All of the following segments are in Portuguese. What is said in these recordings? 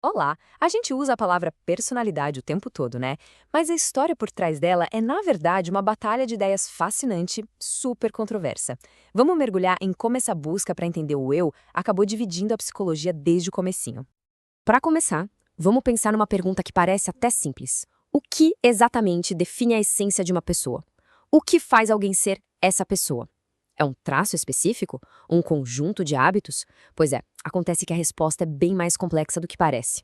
Olá, a gente usa a palavra personalidade o tempo todo, né? Mas a história por trás dela é, na verdade, uma batalha de ideias fascinante, super controversa. Vamos mergulhar em como essa busca para entender o eu acabou dividindo a psicologia desde o comecinho. Para começar, vamos pensar numa pergunta que parece até simples. O que exatamente define a essência de uma pessoa? O que faz alguém ser essa pessoa? É um traço específico? Um conjunto de hábitos? Pois é, acontece que a resposta é bem mais complexa do que parece.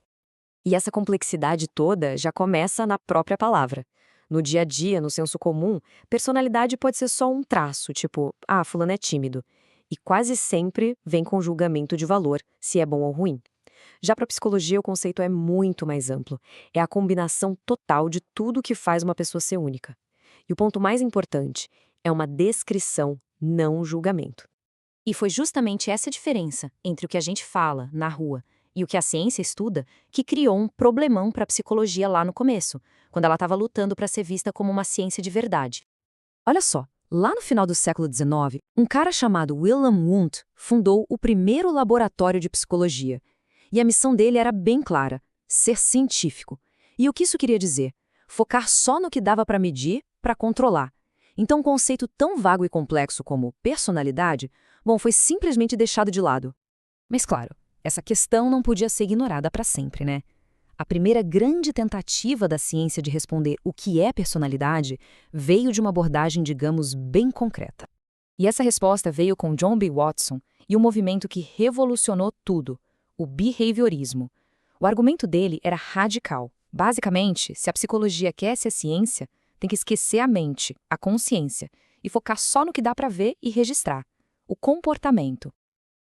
E essa complexidade toda já começa na própria palavra. No dia a dia, no senso comum, personalidade pode ser só um traço, tipo, fulano é tímido. E quase sempre vem com julgamento de valor, se é bom ou ruim. Já para a psicologia, o conceito é muito mais amplo. É a combinação total de tudo que faz uma pessoa ser única. E o ponto mais importante é uma descrição, não um julgamento. E foi justamente essa diferença entre o que a gente fala na rua e o que a ciência estuda que criou um problemão para a psicologia lá no começo, quando ela estava lutando para ser vista como uma ciência de verdade. Olha só, lá no final do século XIX, um cara chamado Wilhelm Wundt fundou o primeiro laboratório de psicologia. E a missão dele era bem clara: ser científico. E o que isso queria dizer? Focar só no que dava para medir, para controlar. Então, um conceito tão vago e complexo como personalidade, bom, foi simplesmente deixado de lado. Mas claro, essa questão não podia ser ignorada para sempre, né? A primeira grande tentativa da ciência de responder o que é personalidade veio de uma abordagem, digamos, bem concreta. E essa resposta veio com John B. Watson e um movimento que revolucionou tudo: o behaviorismo. O argumento dele era radical. Basicamente, se a psicologia quer ser ciência, tem que esquecer a mente, a consciência, e focar só no que dá para ver e registrar: o comportamento.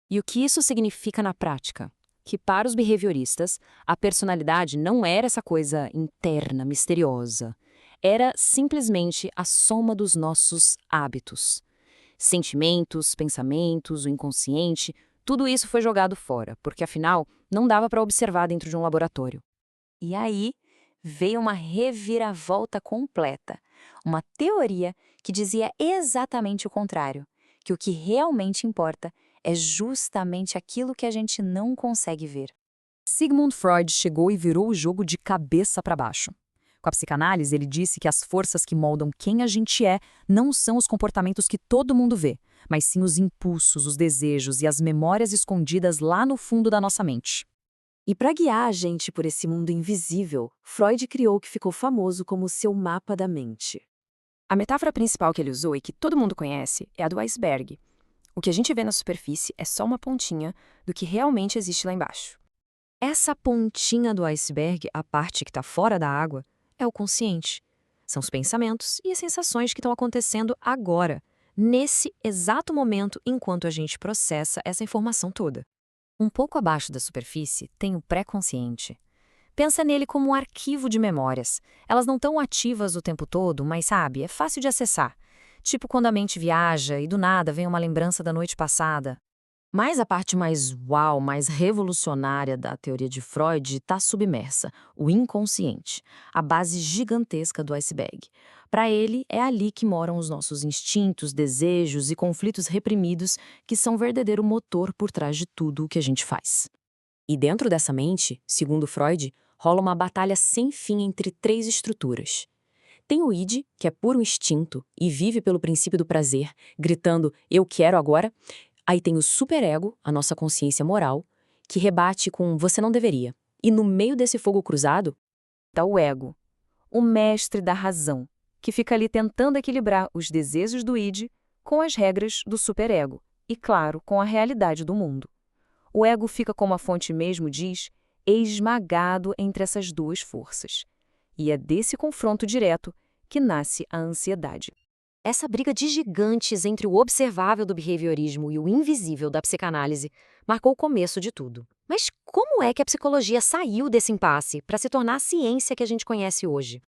E o que isso significa na prática? Que para os behavioristas, a personalidade não era essa coisa interna, misteriosa. Era simplesmente a soma dos nossos hábitos. Sentimentos, pensamentos, o inconsciente, tudo isso foi jogado fora, porque afinal não dava para observar dentro de um laboratório. E aí veio uma reviravolta completa, uma teoria que dizia exatamente o contrário, que o que realmente importa é justamente aquilo que a gente não consegue ver. Sigmund Freud chegou e virou o jogo de cabeça para baixo. Com a psicanálise, ele disse que as forças que moldam quem a gente é não são os comportamentos que todo mundo vê, mas sim os impulsos, os desejos e as memórias escondidas lá no fundo da nossa mente. E para guiar a gente por esse mundo invisível, Freud criou o que ficou famoso como seu mapa da mente. A metáfora principal que ele usou e que todo mundo conhece é a do iceberg. O que a gente vê na superfície é só uma pontinha do que realmente existe lá embaixo. Essa pontinha do iceberg, a parte que está fora da água, é o consciente. São os pensamentos e as sensações que estão acontecendo agora, nesse exato momento enquanto a gente processa essa informação toda. Um pouco abaixo da superfície tem o pré-consciente. Pensa nele como um arquivo de memórias. Elas não estão ativas o tempo todo, mas sabe, é fácil de acessar. Tipo quando a mente viaja e do nada vem uma lembrança da noite passada. Mas a parte mais uau, mais revolucionária da teoria de Freud está submersa, o inconsciente, a base gigantesca do iceberg. Para ele, é ali que moram os nossos instintos, desejos e conflitos reprimidos, que são o verdadeiro motor por trás de tudo o que a gente faz. E dentro dessa mente, segundo Freud, rola uma batalha sem fim entre três estruturas. Tem o id, que é puro instinto e vive pelo princípio do prazer, gritando "eu quero agora". Aí tem o superego, a nossa consciência moral, que rebate com "você não deveria". E no meio desse fogo cruzado, está o ego, o mestre da razão, que fica ali tentando equilibrar os desejos do id com as regras do superego e, claro, com a realidade do mundo. O ego fica, como a fonte mesmo diz, esmagado entre essas duas forças. E é desse confronto direto que nasce a ansiedade. Essa briga de gigantes entre o observável do behaviorismo e o invisível da psicanálise marcou o começo de tudo. Mas como é que a psicologia saiu desse impasse para se tornar a ciência que a gente conhece hoje?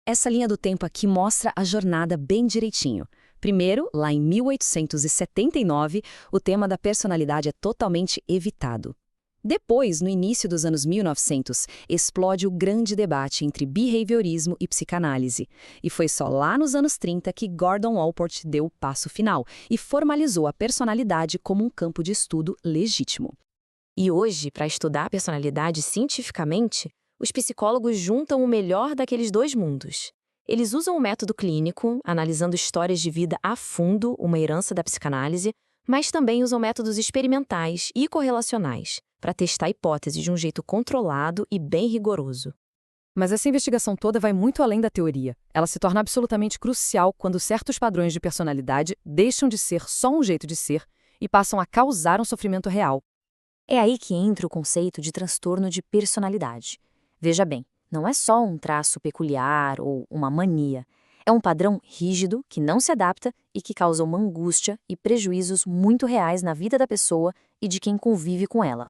Essa linha do tempo aqui mostra a jornada bem direitinho. Primeiro, lá em 1879, o tema da personalidade é totalmente evitado. Depois, no início dos anos 1900, explode o grande debate entre behaviorismo e psicanálise. E foi só lá nos anos 30 que Gordon Allport deu o passo final e formalizou a personalidade como um campo de estudo legítimo. E hoje, para estudar a personalidade cientificamente, os psicólogos juntam o melhor daqueles dois mundos. Eles usam o método clínico, analisando histórias de vida a fundo, uma herança da psicanálise, mas também usam métodos experimentais e correlacionais, para testar hipóteses de um jeito controlado e bem rigoroso. Mas essa investigação toda vai muito além da teoria. Ela se torna absolutamente crucial quando certos padrões de personalidade deixam de ser só um jeito de ser e passam a causar um sofrimento real. É aí que entra o conceito de transtorno de personalidade. Veja bem, não é só um traço peculiar ou uma mania. É um padrão rígido que não se adapta e que causa uma angústia e prejuízos muito reais na vida da pessoa e de quem convive com ela.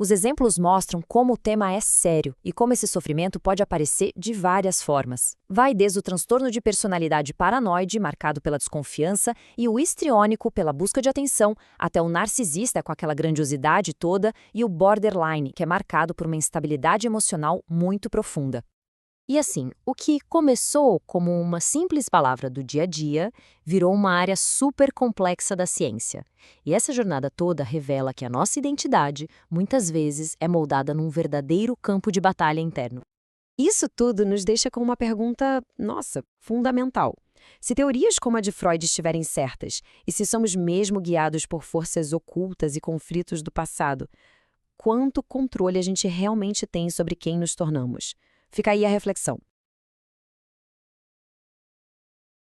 Os exemplos mostram como o tema é sério e como esse sofrimento pode aparecer de várias formas. Vai desde o transtorno de personalidade paranoide, marcado pela desconfiança, e o histriônico, pela busca de atenção, até o narcisista, com aquela grandiosidade toda, e o borderline, que é marcado por uma instabilidade emocional muito profunda. E assim, o que começou como uma simples palavra do dia a dia virou uma área super complexa da ciência. E essa jornada toda revela que a nossa identidade, muitas vezes, é moldada num verdadeiro campo de batalha interno. Isso tudo nos deixa com uma pergunta, nossa, fundamental. Se teorias como a de Freud estiverem certas, e se somos mesmo guiados por forças ocultas e conflitos do passado, quanto controle a gente realmente tem sobre quem nos tornamos? Fica aí a reflexão.